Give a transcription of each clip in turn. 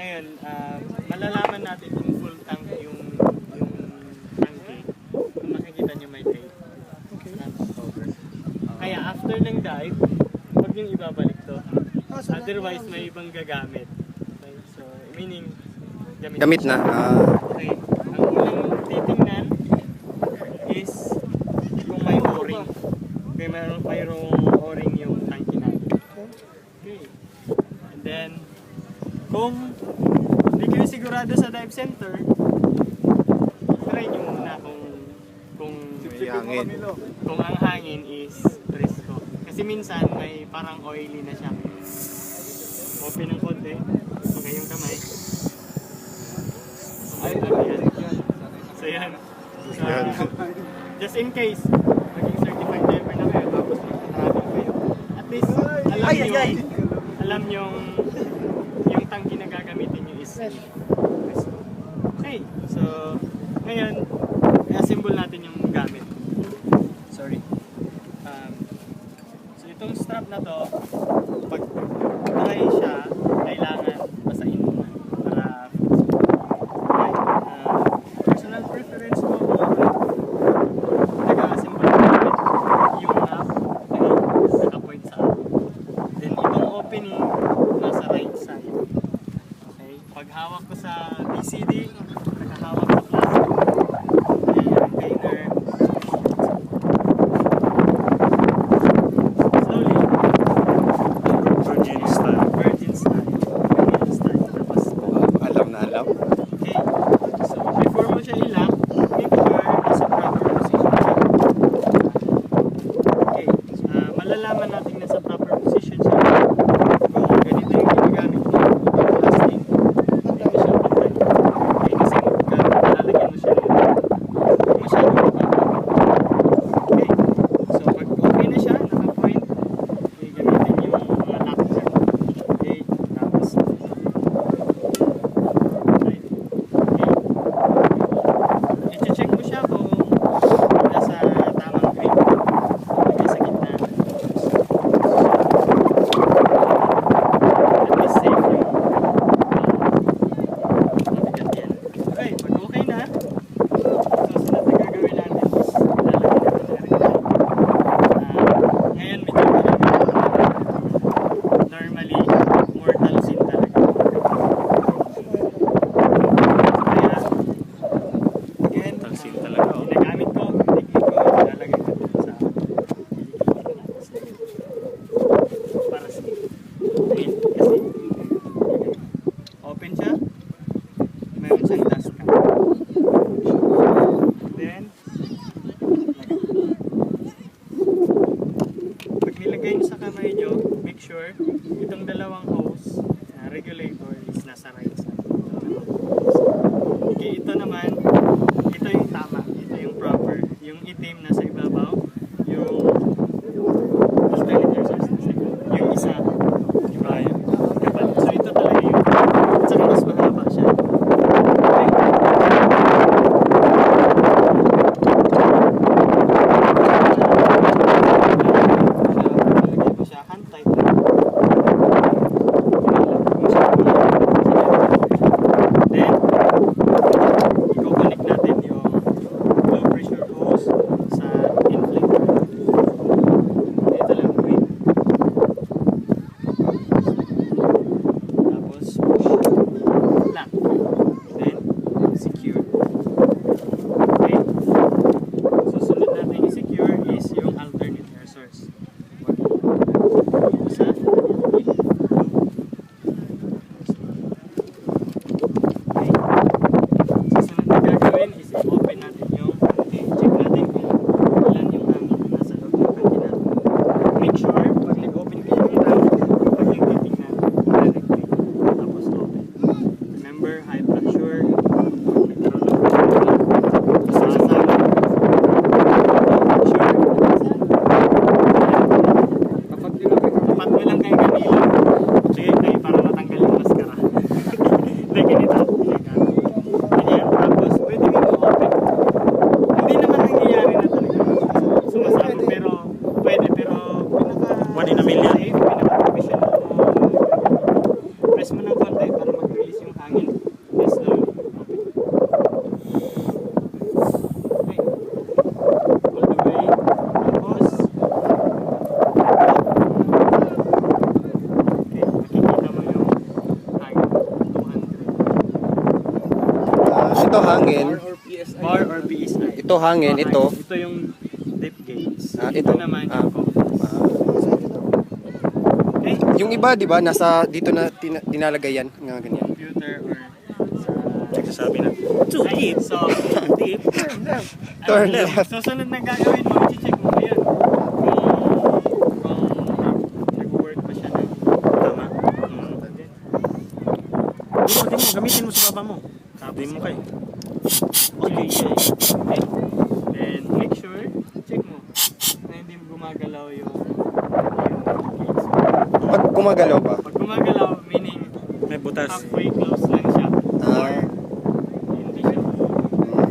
ngayon, malalaman natin kung full tank yung tanke. Kung makikita nyo may tape. Okay. Kaya after ng dive, huwag yung ibabalik to. Otherwise, may ibang gagamit. Okay, so, meaning, Gamit na. Okay. Ang unang titingnan is kung may o-ring. Kung mayroong o-ring yung tanke natin. Okay. And then, kung hindi kayo sigurado sa dive center, try nyo muna kung ang hangin is fresco. Kasi minsan may parang oily na siya. Open ng konti. Okay yung kamay. Ay, yan. So yan. Just in case, maging certified diver na kayo, tapos mag-travel kayo. At least, alam yung tangki na gagamitin nyo is fresco. Okay, so ngayon, i-assemble natin yung gamit. Sorry. So itong strap na to, pag try siya, kailangan basahin mo para personal preference ko nag-assemble natin yung naka-point sa up. Then itong opening nasa right side. Okay, pag hawak ko sa DCD, nakahawak sa plastic. Okay, yung container. Slowly. Virgin style. Virgin style. Tapos, Alam na alam. okay. So, before mo siya i-lock, make sure nasa proper position siya. Okay. Malalaman natin nasa proper position siya. Kung ganito yung ginagamit mo, plastic, hindi ko siya pantay. Okay, kasi lalagyan mo siya nito. Masyado na pantay. Okay. So, pag okay na siya, naka-point, okay, gamitin yung mga lock niya. Okay. Tapos, right. Okay. I-check mo siya kung nasa tamang grip. Lagay sa gitna. At least safe yung mabigat yan. Okay, pag okay na, susunod na gagawin natin is ilalagay natin na rin. Ngayon medyo normally mortal sin talaga. Kaya, again, ginagamit ko, technique ko, ilalagay ko dito sa para safe. Okay, kasi open siya, mayroon siyang dust cap. Then, pag nilagay nyo sa kamay nyo, make sure itong dalawang hose, regulator is nasa right side. Okay, ito naman, ito yung tama, ito yung proper. Yung itim nasa ibabaw, yung yung isa, iba yung kapal. So ito talaga yung, at saka mas mahaba siya. Okay. Ilagay mo siya hand tight. Then, i-connect natin yung low pressure hose sa ito hangin, ito. Ito yung dip gauge. Ah, ito ito. naman Ah. yung compass. Okay. Yung iba, di ba, nasa dito na tinalagay yan. Nga ganyan. Computer or sa... Nagsasabi na, too deep. So, Deep. Turn left. susunod na gagawin mo, i-check mo ngayon. Kung nag-work ba siya ng Tama. okay. Gamitin mo, gamitin mo sa baba mo. Sabi mo kayo. Okay. Okay. Then, make sure, check mo na hindi gumagalaw yung gates. Pag gumagalaw pa. Pag gumagalaw, meaning May butas. halfway close lang siya. Or, Ah. hindi siya.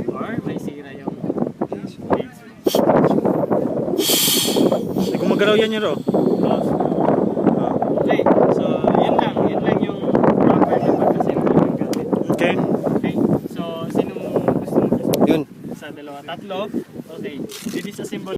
Or, may sira yung gates mo. Hindi gumagalaw yan yun, Ro. Close. Ah. Okay, so, yun lang. Yun lang yung proper na pagkasimple ng gamit. Okay. Okay, so, sino gusto mo Yun. sa dalawa? Tatlo? Okay, disassemble